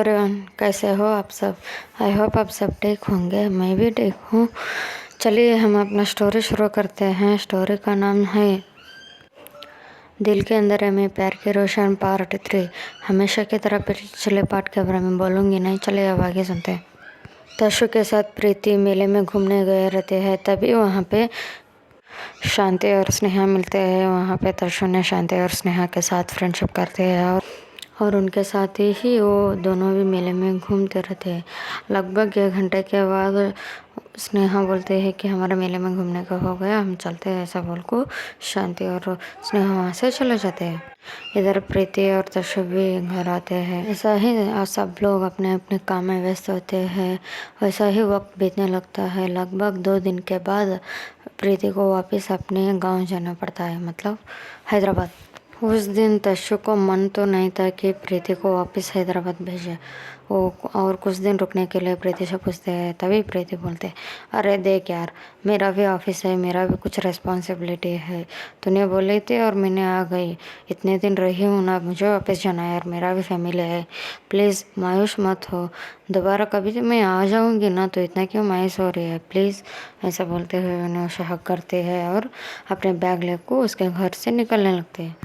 Everyone, कैसे हो आप सब। आई होप आप सब ठीक होंगे। मैं भी ठीक हूँ। चलिए हम अपना स्टोरी शुरू करते हैं। स्टोरी का नाम है दिल के अंदर है मैं प्यार के रोशन पार्ट 3। हमेशा की तरह पिछले पार्ट के बारे में बोलूँगी नहीं। चलिए अब आगे सुनते हैं। तशु के साथ प्रीति मेले में घूमने गए रहते हैं। तभी वहाँ पे शांति और स्नेहा मिलते हैं। वहाँ पे तशु ने शांति और स्नेहा के साथ फ्रेंडशिप करते हैं और उनके साथ ही वो दोनों भी मेले में घूमते रहते हैं। लगभग 1 घंटे के बाद स्नेहा बोलते हैं कि हमारे मेले में घूमने का हो गया, हम चलते हैं। ऐसा बोल को शांति और स्नेहा वहाँ से चले जाते हैं। इधर प्रीति और तशु भी घर आते हैं। ऐसा ही सब लोग अपने अपने काम में व्यस्त होते हैं। वैसा ही वक्त बीतने लगता है। लगभग 2 दिन के बाद प्रीति को वापस अपने गांव जाना पड़ता है, मतलब हैदराबाद। उस दिन तशु को मन तो नहीं था कि प्रीति को वापस हैदराबाद भेजे। वो और कुछ दिन रुकने के लिए प्रीति से पूछते हैं। तभी प्रीति बोलते, अरे देख यार, मेरा भी ऑफिस है, मेरा भी कुछ रिस्पॉन्सिबिलिटी है। तूने बोली थी और मैंने आ गई। इतने दिन रही हूँ ना, मुझे वापस जाना है यार, मेरा भी फैमिली है। प्लीज़ मायूस मत हो। दोबारा कभी तो मैं आ जाऊँगी ना, तो इतना क्यों मायूस हो रही है प्लीज़। ऐसा बोलते हुए उन्हें उसे हक करते हैं और अपने बैग लेकर उसके घर से निकलने लगते हैं।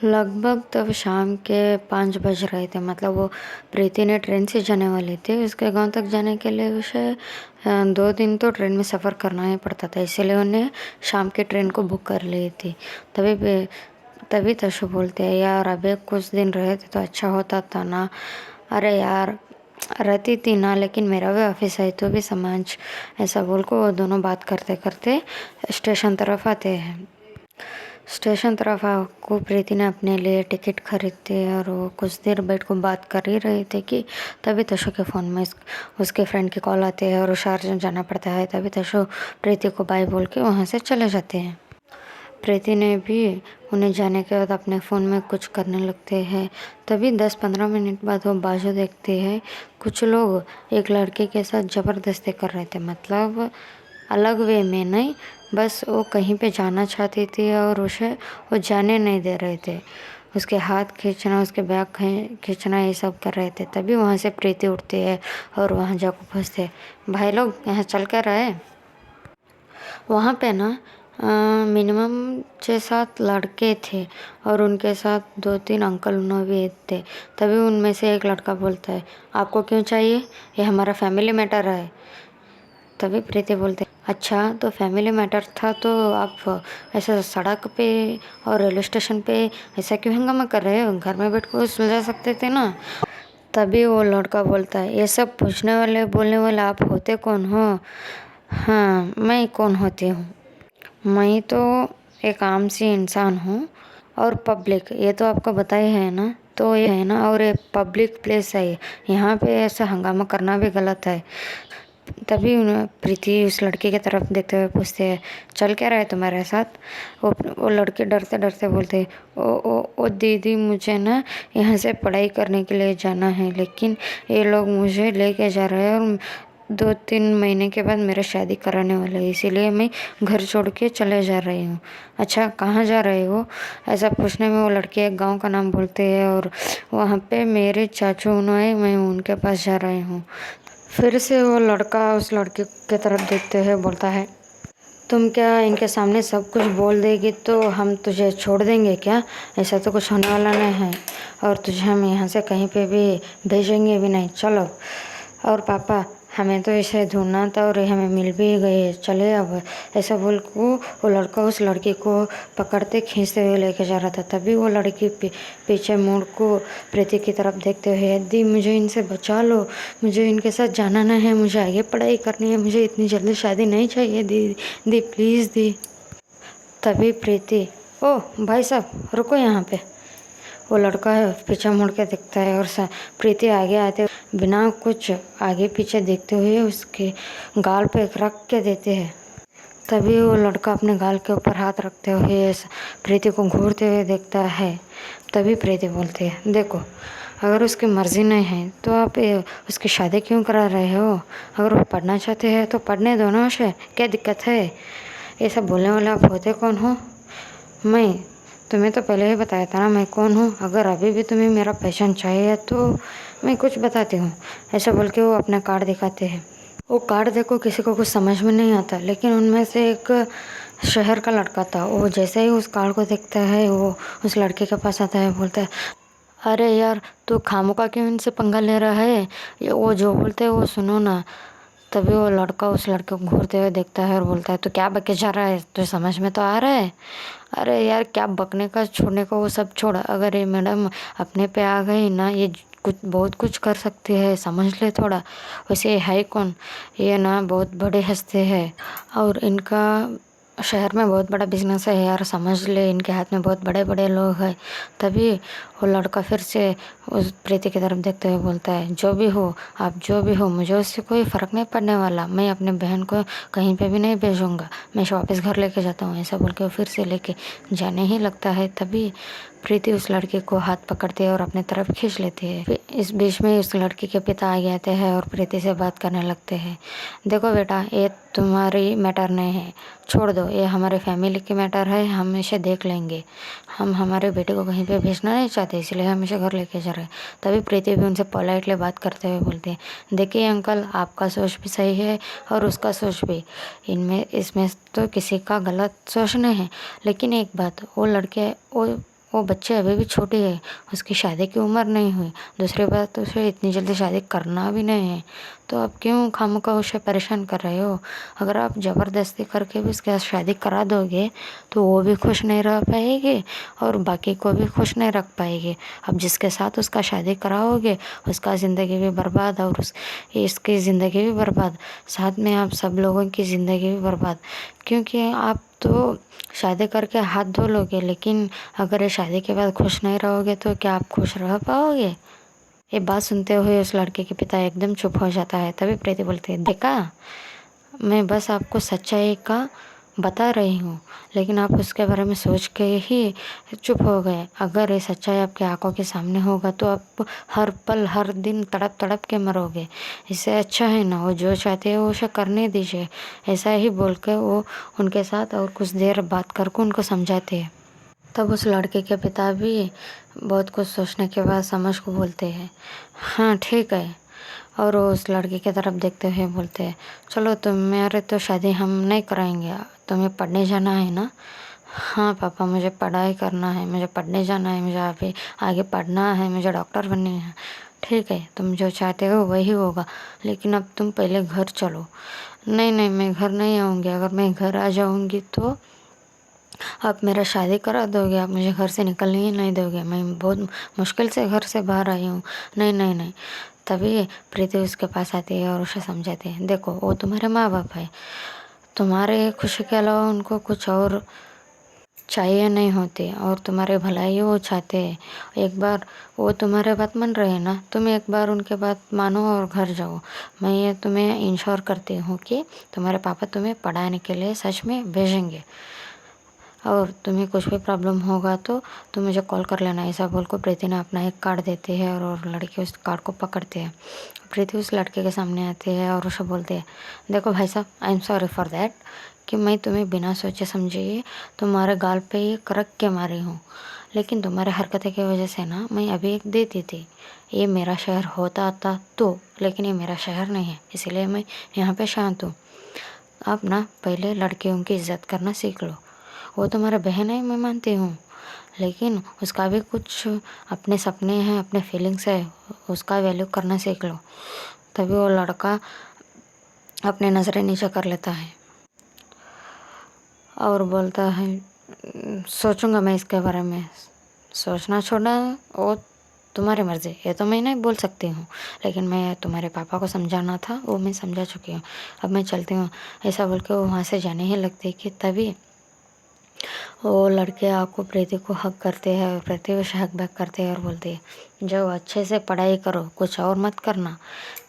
लगभग तब शाम के 5 बज रहे थे। मतलब वो प्रीति ने ट्रेन से जाने वाली थी। उसके गांव तक जाने के लिए उसे 2 दिन तो ट्रेन में सफ़र करना ही पड़ता था, इसलिए उन्हें शाम की ट्रेन को बुक कर ली थी। तभी तशु बोलते हैं, यार अबे कुछ दिन रहे थे तो अच्छा होता था ना। अरे यार रहती थी ना, लेकिन मेरा भी ऑफिस है तो भी समझ। ऐसा बोल को वो दोनों बात करते करते स्टेशन तरफ आते हैं। स्टेशन तरफ को प्रीति ने अपने लिए टिकट खरीदते और वो कुछ देर बैठ को बात कर ही रहे थे कि तभी तशु के फ़ोन में उसके फ्रेंड की कॉल आती है और हुशार जाना पड़ता है। तभी तशु प्रीति को बाय बोल के वहाँ से चले जाते हैं। प्रीति ने भी उन्हें जाने के बाद अपने फ़ोन में कुछ करने लगते हैं। तभी 10-15 मिनट बाद वो बाजू देखते हैं। कुछ लोग एक लड़के के साथ ज़बरदस्ती कर रहे थे, मतलब अलग वे में नहीं, बस वो कहीं पे जाना चाहती थी और उसे वो जाने नहीं दे रहे थे। उसके हाथ खींचना, उसके बैग खींचना, ये सब कर रहे थे। तभी वहाँ से प्रीति उठती है और वहाँ जाकर पूछते, भाई लोग यहाँ चल कर रहे। वहाँ पे ना मिनिमम 6-7 लड़के थे और उनके साथ 2-3 अंकल उन्होंने भी थे। तभी उनमें से एक लड़का बोलता है, आपको क्यों चाहिए, ये हमारा फैमिली मैटर है। तभी प्रीति बोलते, अच्छा तो फैमिली मैटर था तो आप ऐसा सड़क पे और रेलवे स्टेशन पे ऐसा क्यों हंगामा कर रहे हो, घर में बैठ कर सुलझा सकते थे ना। तभी वो लड़का बोलता है, ये सब पूछने वाले बोलने वाले आप होते कौन हो। हाँ मैं कौन होती हूँ, मैं तो एक आम सी इंसान हूँ। और पब्लिक, ये तो आपको पता ही है ना, तो ये है ना, और ये पब्लिक प्लेस है, यहाँ पे ऐसा हंगामा करना भी गलत है। तभी उन्हें प्रीति उस लड़के की तरफ देखते हुए पूछते हैं, चल क्या रहा है तुम्हारे साथ। वो लड़के डरते डरते बोलते, ओ दीदी, मुझे ना यहाँ से पढ़ाई करने के लिए जाना है, लेकिन ये लोग मुझे लेके जा रहे हैं और 2-3 महीने के बाद मेरा शादी कराने वाला है, इसीलिए मैं घर छोड़ के चले जा रही हूँ। अच्छा कहाँ जा रहे हो, ऐसा पूछने में वो लड़के एक गांव का नाम बोलते हैं और वहाँ पे मेरे चाचू उन्होंने, मैं उनके पास जा रही हूँ। फिर से वो लड़का उस लड़की की तरफ देखते हुए बोलता है, तुम क्या इनके सामने सब कुछ बोल देगी तो हम तुझे छोड़ देंगे क्या, ऐसा तो कुछ होने वाला नहीं है और तुझे हम यहाँ से कहीं पे भी भेजेंगे भी नहीं, चलो। और पापा हमें तो इसे ढूंढना था और हमें मिल भी गई, चले अब। ऐसा बोल को वो लड़का उस लड़की को पकड़ते खींचते हुए लेके जा रहा था। तभी वो लड़की पीछे मुड़ को प्रीति की तरफ देखते हुए, दी मुझे इनसे बचा लो, मुझे इनके साथ जाना नहीं है, मुझे आगे पढ़ाई करनी है, मुझे इतनी जल्दी शादी नहीं चाहिए दी प्लीज़ दी। तभी प्रीति, ओ भाई साहब रुको यहाँ पे। वो लड़का पीछे मुड़ के देखता है और प्रीति आगे आते बिना कुछ आगे पीछे देखते हुए उसके गाल पे रख के देते हैं। तभी वो लड़का अपने गाल के ऊपर हाथ रखते हुए प्रीति को घूरते हुए देखता है। तभी प्रीति बोलती है, देखो अगर उसकी मर्ज़ी नहीं है तो आप उसकी शादी क्यों करा रहे हो, अगर वो पढ़ना चाहते हैं तो पढ़ने दो ना उसे, क्या दिक्कत है। ये सब बोलने वाले आप होते कौन हो। तुम्हें तो पहले ही बताया था ना मैं कौन हूँ। अगर अभी भी तुम्हें मेरा पहचान चाहिए तो मैं कुछ बताती हूँ, ऐसा बोल के वो अपना कार्ड दिखाते हैं। वो कार्ड देखो किसी को कुछ समझ में नहीं आता, लेकिन उनमें से एक शहर का लड़का था। वो जैसे ही उस कार्ड को देखता है वो उस लड़के के पास आता है, बोलता है, अरे यार तू खामोका क्यों इनसे पंगा ले रहा है, ये वो जो बोलते हैं वो सुनो ना। तभी वो लड़का उस लड़के को घूरते हुए देखता है और बोलता है, तो क्या बके जा रहा है, तुझे समझ में तो आ रहा है। अरे यार क्या बकने का छोड़ने का वो सब छोड़, अगर ये मैडम अपने पे आ गई ना, ये कुछ बहुत कुछ कर सकती है, समझ ले थोड़ा। वैसे ये है कौन, ये ना बहुत बड़े हस्ती है और इनका शहर में बहुत बड़ा बिजनेस है यार, समझ ले, इनके हाथ में बहुत बड़े बड़े लोग हैं। तभी वो लड़का फिर से उस प्रीति की तरफ देखते हुए बोलता है, जो भी हो आप, जो भी हो, मुझे उससे कोई फ़र्क नहीं पड़ने वाला, मैं अपने बहन को कहीं पे भी नहीं भेजूंगा, मैं वापस घर लेके जाता हूँ। ऐसा बोल के वो फिर से लेके जाने ही लगता है। तभी प्रीति उस लड़के को हाथ पकड़ती है और अपने तरफ खींच लेती है। फिर इस बीच में उस लड़की के पिता आ जाते हैं और प्रीति से बात करने लगते हैं। देखो बेटा, ये तुम्हारी मैटर नहीं है, छोड़ दो, ये हमारे फैमिली की मैटर है, हम इसे देख लेंगे। हम हमारे बेटे को कहीं पे भेजना नहीं चाहते, इसलिए हम इसे घर लेके जा रहे हैं। तभी प्रीति भी उनसे पोलाइटली बात करते हुए बोलती है, देखिए अंकल, आपका सोच भी सही है और उसका सोच भी, इनमें इसमें तो किसी का गलत सोच नहीं है, लेकिन एक बात, वो बच्चे अभी भी छोटे हैं, उसकी शादी की उम्र नहीं हुई। दूसरी बात, उसे इतनी जल्दी शादी करना भी नहीं है, तो आप क्यों खामखा उसे परेशान कर रहे हो। अगर आप ज़बरदस्ती करके भी उसके साथ शादी करा दोगे तो वो भी खुश नहीं रह पाएगी और बाकी को भी खुश नहीं रख पाएगी। अब जिसके साथ उसका शादी कराओगे उसका ज़िंदगी भी बर्बाद और इसकी ज़िंदगी भी बर्बाद, साथ में आप सब लोगों की ज़िंदगी भी बर्बाद। क्योंकि आप तो शादी करके हाथ धो लोगे, लेकिन अगर ये शादी के बाद खुश नहीं रहोगे तो क्या आप खुश रह पाओगे। ये बात सुनते हुए उस लड़के के पिता एकदम चुप हो जाता है। तभी प्रीति बोलती है, देखा, मैं बस आपको सच्चाई का बता रही हूँ, लेकिन आप उसके बारे में सोच के ही चुप हो गए। अगर ये सच्चाई आपकी आंखों के सामने होगा तो आप हर पल हर दिन तड़प तड़प के मरोगे। इससे अच्छा है ना, वो जो चाहते हैं वो उसे करने दीजिए। ऐसा ही बोल के वो उनके साथ और कुछ देर बात करके उनको समझाते हैं। तब उस लड़के के पिता भी बहुत कुछ सोचने के बाद समझ को बोलते हैं, हाँ ठीक है। और वो उस लड़के की तरफ देखते हुए बोलते हैं, चलो तुम्हारे तो शादी हम नहीं कराएंगे, तुम्हें पढ़ने जाना है ना। हाँ पापा, मुझे पढ़ाई करना है, मुझे पढ़ने जाना है, मुझे अभी आगे पढ़ना है, मुझे डॉक्टर बननी है। ठीक है, तुम जो चाहते हो वही होगा, लेकिन अब तुम पहले घर चलो। नहीं नहीं, मैं घर नहीं आऊँगी, अगर मैं घर आ जाऊँगी तो आप मेरा शादी करा दोगे, आप मुझे घर से निकलने ही नहीं दोगे, मैं बहुत मुश्किल से घर से बाहर आई हूँ। नहीं नहीं नहीं। तभी प्रीति उसके पास आती है और उसे समझाती है, देखो वो तुम्हारे माँ बाप है, तुम्हारे खुशी के अलावा उनको कुछ और चाहिए नहीं होती और तुम्हारे भलाई वो चाहते हैं। एक बार वो तुम्हारे बात मान रहे हैं ना, तुम एक बार उनके बात मानो और घर जाओ। मैं ये तुम्हें इंश्योर करती हूँ कि तुम्हारे पापा तुम्हें पढ़ाने के लिए सच में भेजेंगे और तुम्हें कुछ भी प्रॉब्लम होगा तो तुम मुझे कॉल कर लेना। ऐसा बोल को प्रीति ने अपना एक कार्ड देती है और लड़की उस कार्ड को पकड़ती है। प्रीति उस लड़के के सामने आती है और उसे बोलती है, देखो भाई साहब, I am sorry for that कि मैं तुम्हें बिना सोचे समझे तुम्हारे गाल पे ये करक के मारी हूँ, लेकिन तुम्हारे हरकतें की वजह से ना मैं अभी एक देती थी। ये मेरा शहर होता आता तो, लेकिन ये मेरा शहर नहीं है, इसलिए मैं यहाँ पे शांत हूँ। आप ना पहले लड़कियों की इज्जत करना सीख लो। वो तुम्हारा बहन है, मैं मानती हूँ, लेकिन उसका भी कुछ अपने सपने हैं, अपने फीलिंग्स है, उसका वैल्यू करना सीख लो। तभी वो लड़का अपने नज़रें नीचे कर लेता है और बोलता है, सोचूंगा मैं इसके बारे में, सोचना छोड़ना वो तुम्हारी मर्ज़ी, ये तो मैं नहीं बोल सकती हूँ, लेकिन मैं तुम्हारे पापा को समझाना था, वो मैं समझा चुकी हूँ, अब मैं चलती हूँ। ऐसा बोल के वो वहाँ से जाने ही लगती कि तभी वो लड़के आको प्रीति को हक करते हैं और प्रीति उसे हक बैक करते हैं और बोलते हैं, जाओ अच्छे से पढ़ाई करो, कुछ और मत करना।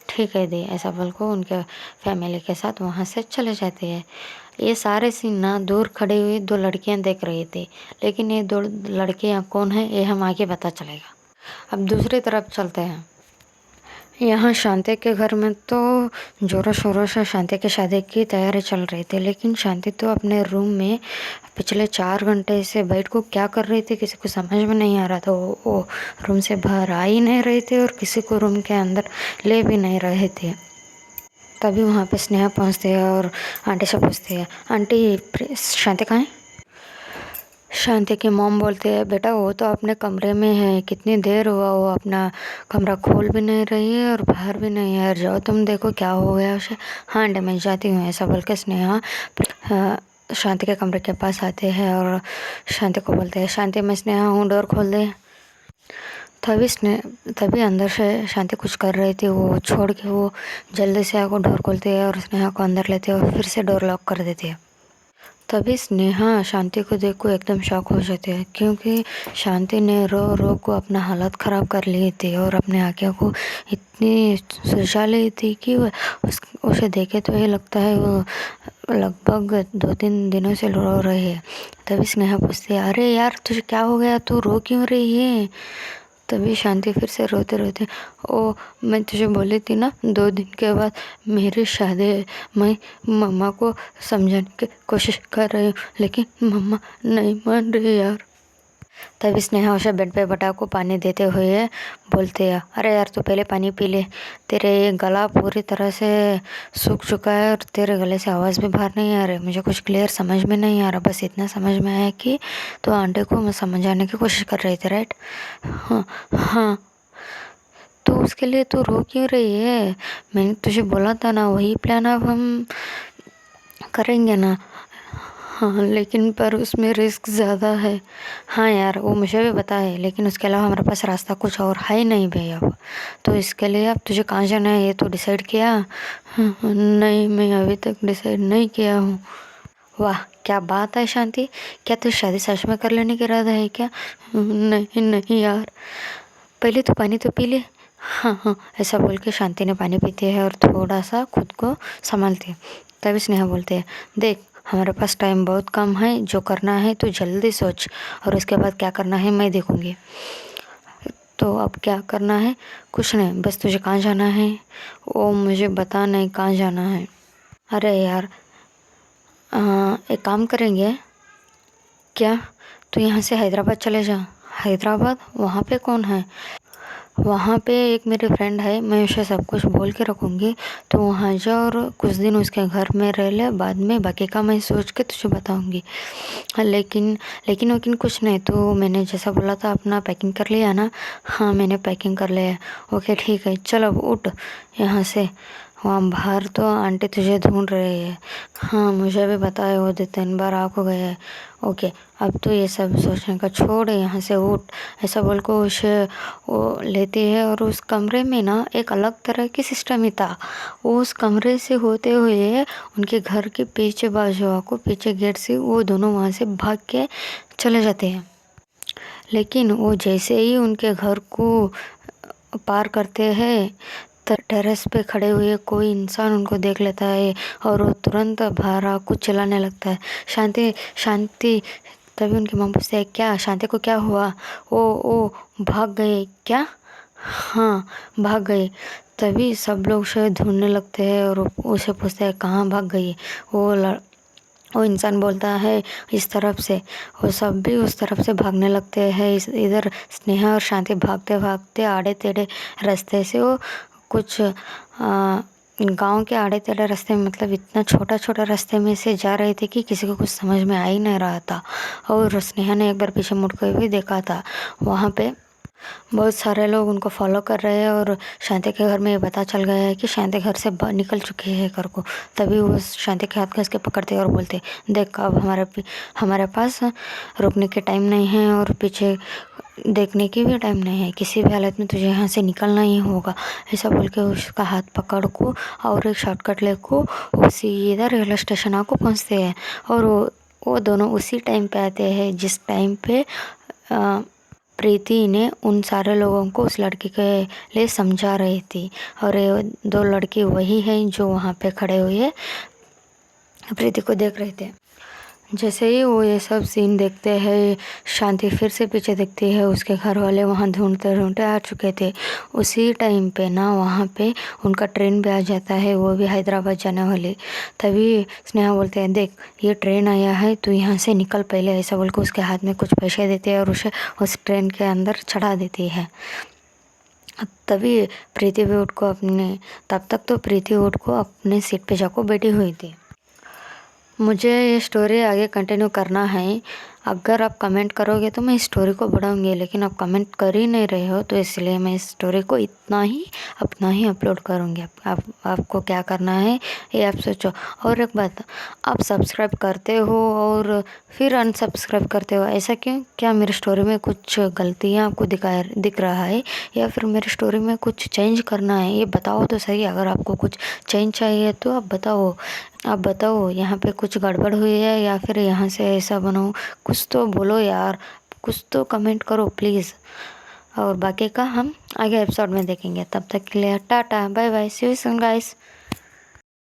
ठीक है दी, ऐसा बोल को उनके फैमिली के साथ वहाँ से चले जाते हैं। ये सारे सीन ना दूर खड़ी हुई दो लड़कियाँ देख रही थी, लेकिन ये दो लड़कियाँ कौन है ये हम आगे पता चलेगा। अब दूसरी तरफ चलते हैं। यहाँ शांति के घर में तो जोरों शोरों से शांति की शादी की तैयारी चल रही थी, लेकिन शांति तो अपने रूम में पिछले 4 घंटे से बैठ को क्या कर रही थी किसी को समझ में नहीं आ रहा था। वो रूम से बाहर आ ही नहीं रही थी और किसी को रूम के अंदर ले भी नहीं रहे थे। तभी वहाँ पे स्नेहा पहुँचती है और आंटी से पूछती है, आंटी शांति कहाँ है? शांति की मॉम बोलते हैं, बेटा वो तो अपने कमरे में है, कितनी देर हुआ वो अपना कमरा खोल भी नहीं रही है और बाहर भी नहीं है, जाओ तुम देखो क्या हो गया उसे। हाँ आंटी मैं जाती हूँ, ऐसा बोल के स्नेहा शांति के कमरे के पास आते हैं और शांति को बोलते हैं, शांति मैं स्नेहा हूँ, डोर खोल दे। तभी अंदर से शांति कुछ कर रही थी, वो छोड़ के वो जल्दी से आकर डोर खोलती है और स्नेहा को अंदर लेती है और फिर से डोर लॉक कर देती है। तभी स्नेहा शांति को देख को एकदम शॉक हो जाती है, क्योंकि शांति ने रो रो को अपना हालत ख़राब कर ली थी और अपने आँखों को इतनी सुझा ली थी कि उसे देखे तो ये लगता है वो लगभग 2-3 दिनों से रो रही है। तभी स्नेहा पूछती है, अरे यार तुझे क्या हो गया, तू रो क्यों रही है? तभी शांति फिर से रोते रोते, ओ मैं तुझे बोली थी ना 2 दिन के बाद मेरी शादी है, मैं मम्मा को समझाने की कोशिश कर रही हूँ लेकिन मम्मा नहीं मान रही यार। तभी स्नेहा उसे बेड पे बटा को पानी देते हुए बोलते हैं, अरे यार तू पहले पानी पी ले, तेरे गला पूरी तरह से सूख चुका है और तेरे गले से आवाज़ भी बाहर नहीं आ रही। मुझे कुछ क्लियर समझ में नहीं आ रहा, बस इतना समझ में आया कि तो आंटी को मैं समझाने की कोशिश कर रही थी, राइट? हाँ हाँ। तो उसके लिए तू रो क्यों रही है? मैंने तुझे बोला था ना वही प्लान अब हम करेंगे ना। हाँ लेकिन पर उसमें रिस्क ज़्यादा है। हाँ यार वो मुझे भी पता है, लेकिन उसके अलावा हमारे पास रास्ता कुछ और है ही नहीं भैया। तो इसके लिए अब तुझे कहाँ जाना है ये तो डिसाइड किया? हाँ, नहीं मैं अभी तक डिसाइड नहीं किया हूँ। वाह क्या बात है शांति, क्या तू शादी सच में कर लेने का इरादा है क्या? नहीं नहीं यार, पहले तो पानी तो पी ले। हाँ हाँ ऐसा बोल के शांति ने पानी पीती है और थोड़ा सा खुद को संभालती है। तभी स्नेहा बोलते हैं, देख हमारे पास टाइम बहुत कम है, जो करना है तू जल्दी सोच और उसके बाद क्या करना है मैं देखूँगी। तो अब क्या करना है? कुछ नहीं, बस तुझे कहाँ जाना है वो मुझे बता, नहीं कहाँ जाना है। अरे यार एक काम करेंगे क्या, तू यहाँ से हैदराबाद चले जा। हैदराबाद? वहाँ पे कौन है? वहाँ पे एक मेरी फ्रेंड है, मैं उसे सब कुछ बोल के रखूँगी, तो वहाँ जा और कुछ दिन उसके घर में रह ले, बाद में बाकी का मैं सोच के तुझे बताऊँगी। लेकिन लेकिन कुछ नहीं, तो मैंने जैसा बोला था अपना पैकिंग कर लिया ना? हाँ मैंने पैकिंग कर लिया है। ओके ठीक है, चल अब उठ यहाँ से, वहाँ बाहर तो आंटी तुझे ढूंढ रही है। हाँ मुझे भी पता है, वो 2-3 बार आको गए हैं। ओके अब तो ये सब सोचने का छोड़, यहाँ से उठ, ऐसा बोल को उसे वो लेती है और उस कमरे में ना एक अलग तरह की सिस्टम ही था। वो उस कमरे से होते हुए उनके घर के पीछे बाजू को पीछे गेट से वो दोनों वहाँ से भाग के चले जाते हैं। लेकिन वो जैसे ही उनके घर को पार करते हैं टेरेस पे खड़े हुए कोई इंसान उनको देख लेता है और वो तुरंत बाहर आकर चिल्लाने लगता है, शांति शांति। तभी उनकी माँ पूछते हैं, क्या शांति को क्या हुआ? ओ भाग गए क्या? हाँ भाग गए। तभी सब लोग उसे ढूंढने लगते हैं और उसे पूछते हैं कहाँ भाग गई। वो इंसान बोलता है इस तरफ से, वो सब भी उस तरफ से भागने लगते हैं। इधर स्नेहा और शांति भागते भागते आड़े टेढ़े रास्ते से वो कुछ गांव के आड़े टेढ़े रास्ते में, मतलब इतना छोटा छोटा रास्ते में से जा रहे थे कि किसी को कुछ समझ में आ ही नहीं रहा था। और स्नेहा ने एक बार पीछे मुड़ कर भी देखा था, वहाँ पे बहुत सारे लोग उनको फॉलो कर रहे हैं और शांति के घर में ये पता चल गया है कि शांति घर से निकल चुकी है घर को। तभी वो शांति के हाथ घस के पकड़ते और बोलते, देख अब हमारे पास रुकने के टाइम नहीं है और पीछे देखने की भी टाइम नहीं है, किसी भी हालत में तुझे यहाँ से निकलना ही होगा। ऐसा बोल के उसका हाथ पकड़ को और एक शॉर्टकट ले को वो सीधा रेलवे स्टेशन आको पहुँचते हैं। और वो दोनों उसी टाइम पे आते हैं जिस टाइम पे प्रीति ने उन सारे लोगों को उस लड़की के लिए समझा रही थी। और ये 2 लड़की वही हैं जो वहाँ पे खड़े हुए प्रीति को देख रहे थे। जैसे ही वो ये सब सीन देखते हैं, शांति फिर से पीछे देखती है। उसके घर वाले वहाँ ढूंढते ढूंढते आ चुके थे। उसी टाइम पे ना वहाँ पे उनका ट्रेन भी आ जाता है, वो भी हैदराबाद जाने वाली। तभी स्नेहा बोलते हैं, देख ये ट्रेन आया है, तू यहाँ से निकल पहले, ऐसा बोल के उसके हाथ में कुछ पैसे देते हैं और उसे उस ट्रेन के अंदर चढ़ा देती है। तभी प्रीति भी उठ को अपने तब तक तो प्रीति उठ को अपने सीट पे जाकर बैठी हुई थी। मुझे ये स्टोरी आगे कंटिन्यू करना है। अगर आप कमेंट करोगे तो मैं इस स्टोरी को बढ़ाऊँगी, लेकिन आप कमेंट कर ही नहीं रहे हो, तो इसलिए मैं इस स्टोरी को इतना ही अपना ही अपलोड करूँगी। आपको क्या करना है ये आप सोचो। और एक बात, आप सब्सक्राइब करते हो और फिर अनसब्सक्राइब करते हो, ऐसा क्यों? क्या मेरी स्टोरी में कुछ गलतियाँ आपको दिख रहा है, या फिर मेरी स्टोरी में कुछ चेंज करना है? ये बताओ तो सही। अगर आपको कुछ चेंज चाहिए तो आप बताओ यहाँ पे कुछ गड़बड़ हुई है, या फिर यहाँ से ऐसा बनाओ। कुछ तो बोलो यार, कुछ तो कमेंट करो प्लीज़। और बाकी का हम आगे एपिसोड में देखेंगे। तब तक के लिए tata bye bye, see you soon guys.